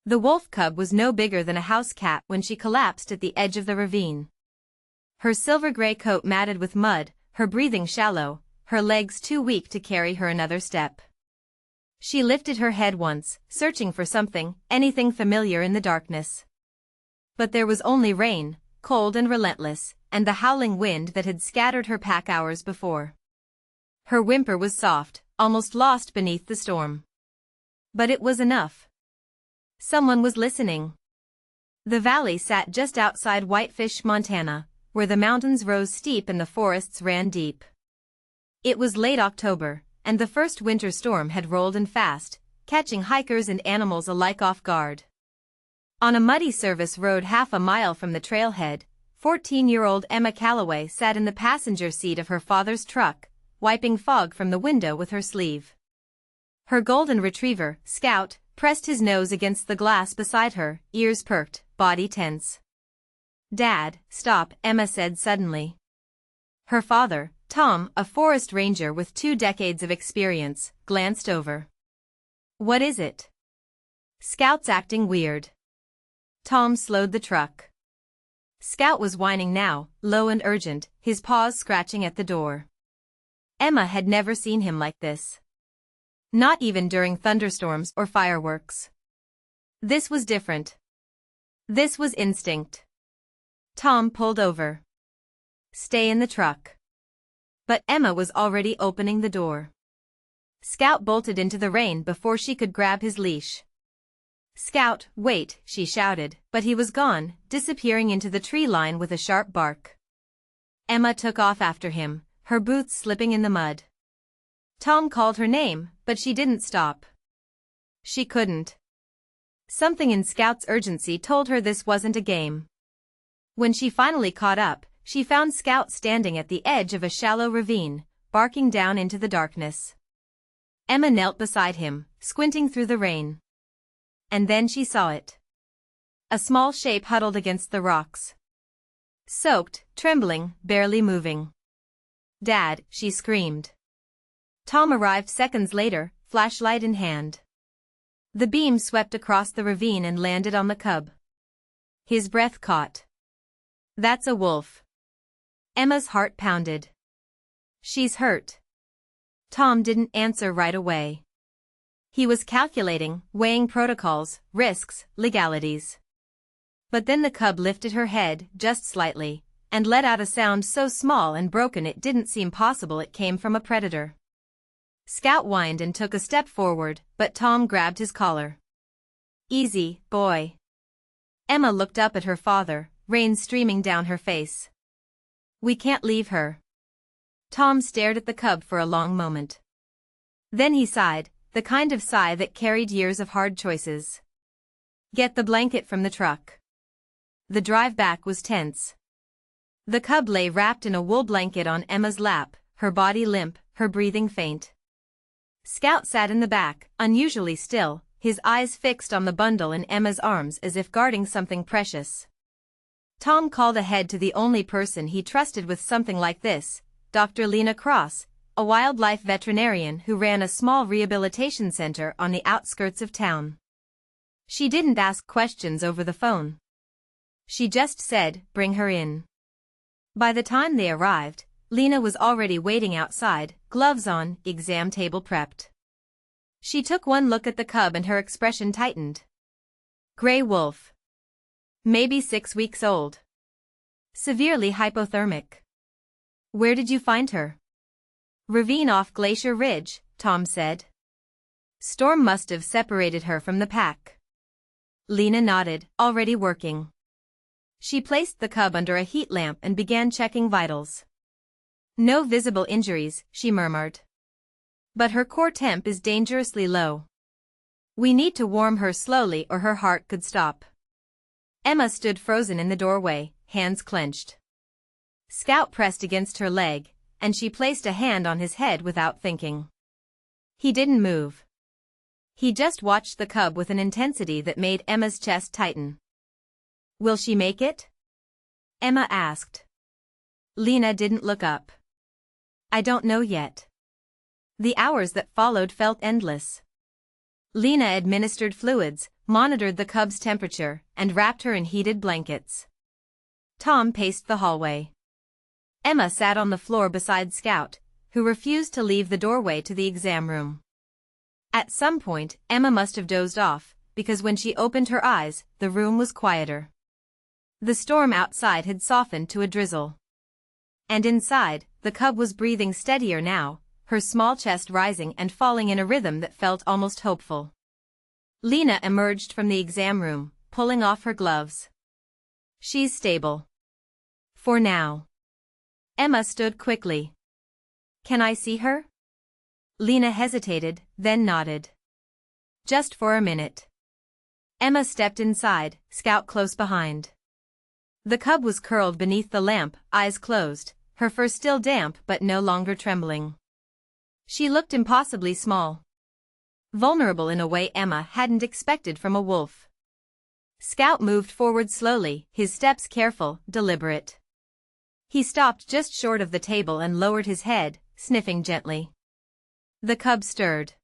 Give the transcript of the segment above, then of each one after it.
The wolf cub was no bigger than a house cat when she collapsed at the edge of the ravine. Her silver-gray coat matted with mud, her breathing shallow, her legs too weak to carry her another step. She lifted her head once, searching for something, anything familiar in the darkness. But there was only rain, cold and relentless, and the howling wind that had scattered her pack hours before. Her whimper was soft, almost lost beneath the storm. But it was enough. Someone was listening. The valley sat just outside Whitefish, Montana, where the mountains rose steep and the forests ran deep. It was late October, and the first winter storm had rolled in fast, catching hikers and animals alike off guard. On a muddy service road half a mile from the trailhead, 14-year-old Emma Calloway sat in the passenger seat of her father's truck, wiping fog from the window with her sleeve. Her golden retriever, Scout, pressed his nose against the glass beside her, ears perked, body tense. "Dad, stop," Emma said suddenly. Her father, Tom, a forest ranger with 2 decades of experience, glanced over. "What is it?" "Scout's acting weird." Tom slowed the truck. Scout was whining now, low and urgent, his paws scratching at the door. Emma had never seen him like this. Not even during thunderstorms or fireworks. This was different. This was instinct. Tom pulled over. "Stay in the truck." But Emma was already opening the door. Scout bolted into the rain before she could grab his leash. "Scout, wait," she shouted, but he was gone, disappearing into the tree line with a sharp bark. Emma took off after him, her boots slipping in the mud. Tom called her name, but she didn't stop. She couldn't. Something in Scout's urgency told her this wasn't a game. When she finally caught up, she found Scout standing at the edge of a shallow ravine, barking down into the darkness. Emma knelt beside him, squinting through the rain. And then she saw it. A small shape huddled against the rocks. Soaked, trembling, barely moving. "Dad," she screamed. Tom arrived seconds later, flashlight in hand. The beam swept across the ravine and landed on the cub. His breath caught. "That's a wolf." Emma's heart pounded. "She's hurt." Tom didn't answer right away. He was calculating, weighing protocols, risks, legalities. But then the cub lifted her head, just slightly, and let out a sound so small and broken it didn't seem possible it came from a predator. Scout whined and took a step forward, but Tom grabbed his collar. "Easy, boy." Emma looked up at her father, rain streaming down her face. "We can't leave her." Tom stared at the cub for a long moment. Then he sighed, the kind of sigh that carried years of hard choices. "Get the blanket from the truck." The drive back was tense. The cub lay wrapped in a wool blanket on Emma's lap, her body limp, her breathing faint. Scout sat in the back, unusually still, his eyes fixed on the bundle in Emma's arms as if guarding something precious. Tom called ahead to the only person he trusted with something like this, Dr. Lena Cross, a wildlife veterinarian who ran a small rehabilitation center on the outskirts of town. She didn't ask questions over the phone. She just said, "Bring her in." By the time they arrived, Lena was already waiting outside, gloves on, exam table prepped. She took one look at the cub and her expression tightened. Gray wolf. Maybe 6 weeks old. Severely hypothermic. "Where did you find her?" "Ravine off Glacier Ridge," Tom said. "Storm must have separated her from the pack." Lena nodded, already working. She placed the cub under a heat lamp and began checking vitals. "No visible injuries," she murmured. "But her core temp is dangerously low. We need to warm her slowly or her heart could stop." Emma stood frozen in the doorway, hands clenched. Scout pressed against her leg, and she placed a hand on his head without thinking. He didn't move. He just watched the cub with an intensity that made Emma's chest tighten. "Will she make it?" Emma asked. Lena didn't look up. "I don't know yet." The hours that followed felt endless. Lena administered fluids, monitored the cub's temperature, and wrapped her in heated blankets. Tom paced the hallway. Emma sat on the floor beside Scout, who refused to leave the doorway to the exam room. At some point, Emma must have dozed off, because when she opened her eyes, the room was quieter. The storm outside had softened to a drizzle. And inside, the cub was breathing steadier now, her small chest rising and falling in a rhythm that felt almost hopeful. Lena emerged from the exam room, pulling off her gloves. She's stable. For now. Emma stood quickly. Can I see her? Lena hesitated, then nodded. Just for a minute. Emma stepped inside, Scout close behind. The cub was curled beneath the lamp, eyes closed, her fur still damp but no longer trembling. She looked impossibly small. Vulnerable in a way Emma hadn't expected from a wolf. Scout moved forward slowly, his steps careful, deliberate. He stopped just short of the table and lowered his head, sniffing gently. The cub stirred.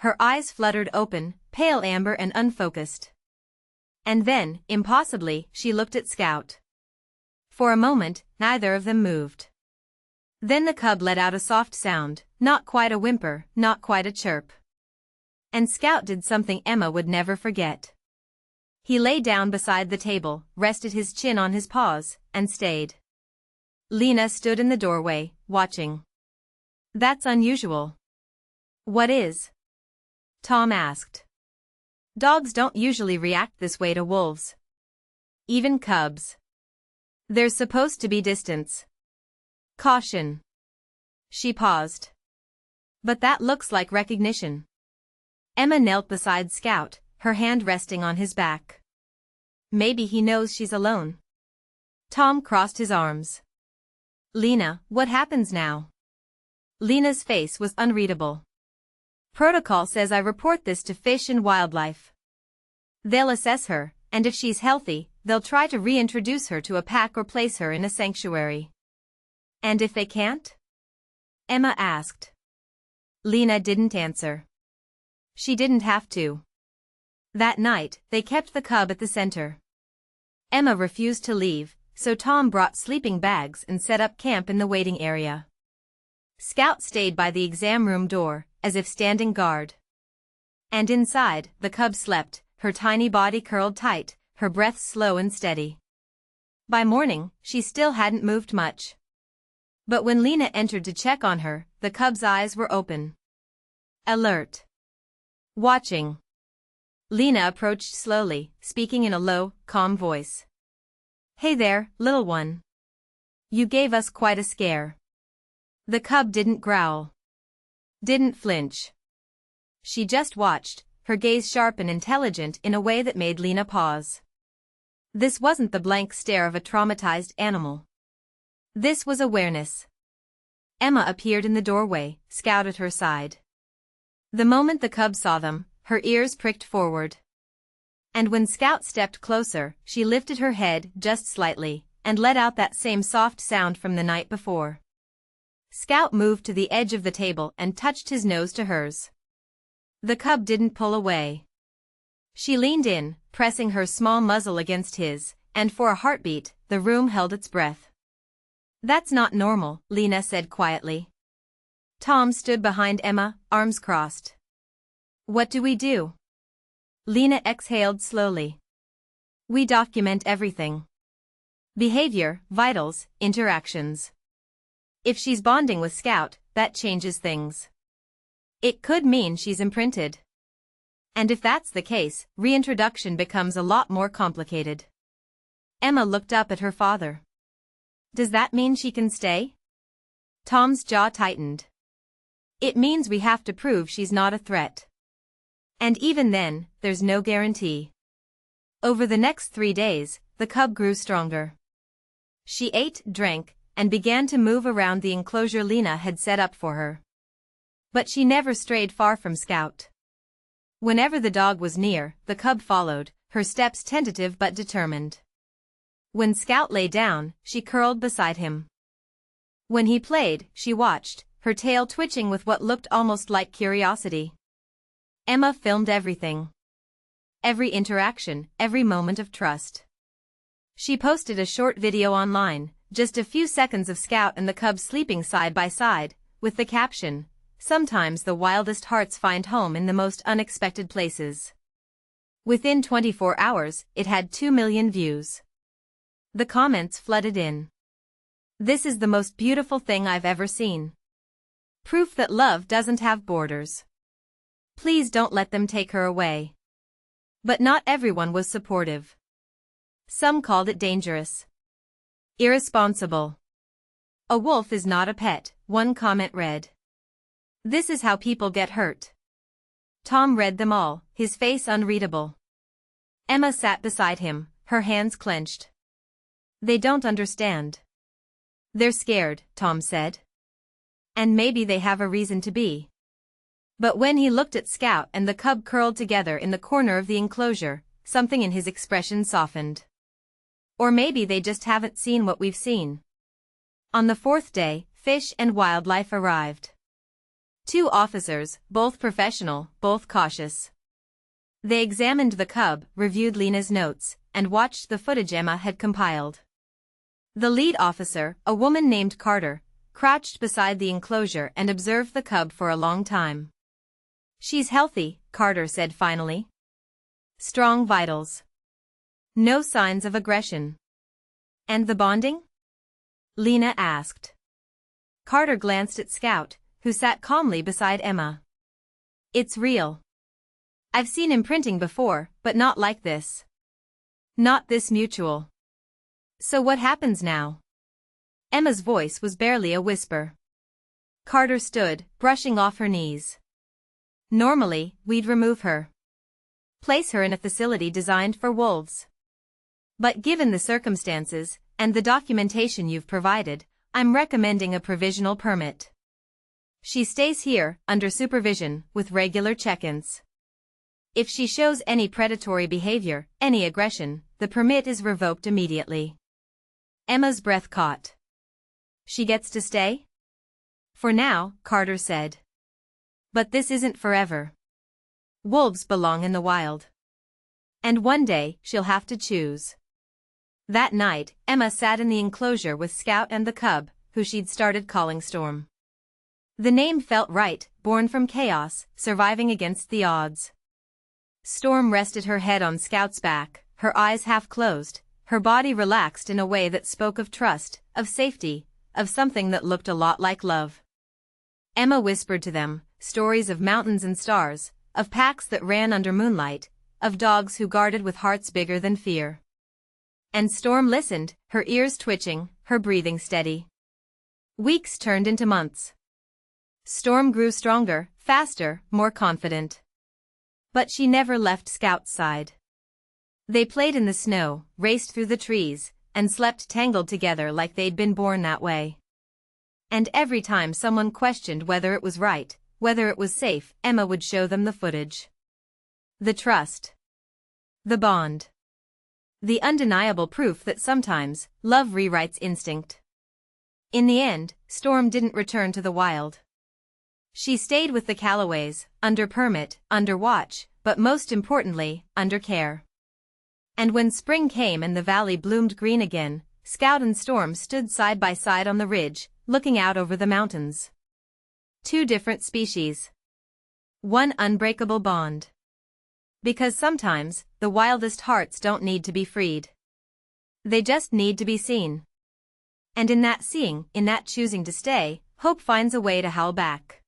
Her eyes fluttered open, pale amber and unfocused. And then, impossibly, she looked at Scout. For a moment, neither of them moved. Then the cub let out a soft sound, not quite a whimper, not quite a chirp. And Scout did something Emma would never forget. He lay down beside the table, rested his chin on his paws, and stayed. Lena stood in the doorway, watching. That's unusual. What is? Tom asked. Dogs don't usually react this way to wolves. Even cubs. There's supposed to be distance. Caution. She paused. But that looks like recognition. Emma knelt beside Scout, her hand resting on his back. Maybe he knows she's alone. Tom crossed his arms. Lena, what happens now? Lena's face was unreadable. Protocol says I report this to Fish and Wildlife. They'll assess her, and if she's healthy, they'll try to reintroduce her to a pack or place her in a sanctuary. And if they can't? Emma asked. Lena didn't answer. She didn't have to. That night, they kept the cub at the center. Emma refused to leave, so Tom brought sleeping bags and set up camp in the waiting area. Scout stayed by the exam room door, as if standing guard. And inside, the cub slept, her tiny body curled tight, her breath slow and steady. By morning, she still hadn't moved much. But when Lena entered to check on her, the cub's eyes were open. Alert. Watching. Lena approached slowly, speaking in a low, calm voice. Hey there, little one. You gave us quite a scare. The cub didn't growl. Didn't flinch. She just watched, her gaze sharp and intelligent in a way that made Lena pause. This wasn't the blank stare of a traumatized animal. This was awareness. Emma appeared in the doorway, Scout at her side. The moment the cub saw them, her ears pricked forward. And when Scout stepped closer, she lifted her head just slightly, and let out that same soft sound from the night before. Scout moved to the edge of the table and touched his nose to hers. The cub didn't pull away. She leaned in, pressing her small muzzle against his, and for a heartbeat, the room held its breath. That's not normal, Lena said quietly. Tom stood behind Emma, arms crossed. What do we do? Lena exhaled slowly. We document everything. Behavior, vitals, interactions. If she's bonding with Scout, that changes things. It could mean she's imprinted. And if that's the case, reintroduction becomes a lot more complicated. Emma looked up at her father. Does that mean she can stay? Tom's jaw tightened. It means we have to prove she's not a threat. And even then, there's no guarantee. Over the next 3 days, the cub grew stronger. She ate, drank, and began to move around the enclosure Lena had set up for her. But she never strayed far from Scout. Whenever the dog was near, the cub followed, her steps tentative but determined. When Scout lay down, she curled beside him. When he played, she watched, her tail twitching with what looked almost like curiosity. Emma filmed everything. every interaction, every moment of trust. She posted a short video online, just a few seconds of Scout and the cub sleeping side by side, with the caption, "Sometimes the wildest hearts find home in the most unexpected places." Within 24 hours, it had 2 million views. The comments flooded in. "This is the most beautiful thing I've ever seen. Proof that love doesn't have borders. Please don't let them take her away." But not everyone was supportive. Some called it dangerous. Irresponsible. "A wolf is not a pet," one comment read. "This is how people get hurt." Tom read them all, his face unreadable. Emma sat beside him, her hands clenched. "They don't understand. They're scared," Tom said. "And maybe they have a reason to be." But when he looked at Scout and the cub curled together in the corner of the enclosure, something in his expression softened. Or maybe they just haven't seen what we've seen. On the fourth day, Fish and Wildlife arrived. 2 officers, both professional, both cautious. They examined the cub, reviewed Lena's notes, and watched the footage Emma had compiled. The lead officer, a woman named Carter, crouched beside the enclosure and observed the cub for a long time. "She's healthy," Carter said finally. "Strong vitals. No signs of aggression." "And the bonding?" Lena asked. Carter glanced at Scout, who sat calmly beside Emma. "It's real. I've seen imprinting before, but not like this. Not this mutual." "So what happens now?" Emma's voice was barely a whisper. Carter stood, brushing off her knees. "Normally, we'd remove her. Place her in a facility designed for wolves. But given the circumstances, and the documentation you've provided, I'm recommending a provisional permit. She stays here, under supervision, with regular check-ins. If she shows any predatory behavior, any aggression, the permit is revoked immediately." Emma's breath caught. "She gets to stay?" "For now," Carter said. "But this isn't forever. Wolves belong in the wild. And one day, she'll have to choose." That night, Emma sat in the enclosure with Scout and the cub, who she'd started calling Storm. The name felt right, born from chaos, surviving against the odds. Storm rested her head on Scout's back, her eyes half closed, her body relaxed in a way that spoke of trust, of safety, of something that looked a lot like love. Emma whispered to them, stories of mountains and stars, of packs that ran under moonlight, of dogs who guarded with hearts bigger than fear. And Storm listened, her ears twitching, her breathing steady. Weeks turned into months. Storm grew stronger, faster, more confident. But she never left Scout's side. They played in the snow, raced through the trees, and slept tangled together like they'd been born that way. And every time someone questioned whether it was right, whether it was safe, Emma would show them the footage. The trust. The bond. The undeniable proof that sometimes, love rewrites instinct. In the end, Storm didn't return to the wild. She stayed with the Callaways, under permit, under watch, but most importantly, under care. And when spring came and the valley bloomed green again, Scout and Storm stood side by side on the ridge, looking out over the mountains. 2 different species. 1 unbreakable bond. Because sometimes, the wildest hearts don't need to be freed. They just need to be seen. And in that seeing, in that choosing to stay, hope finds a way to howl back.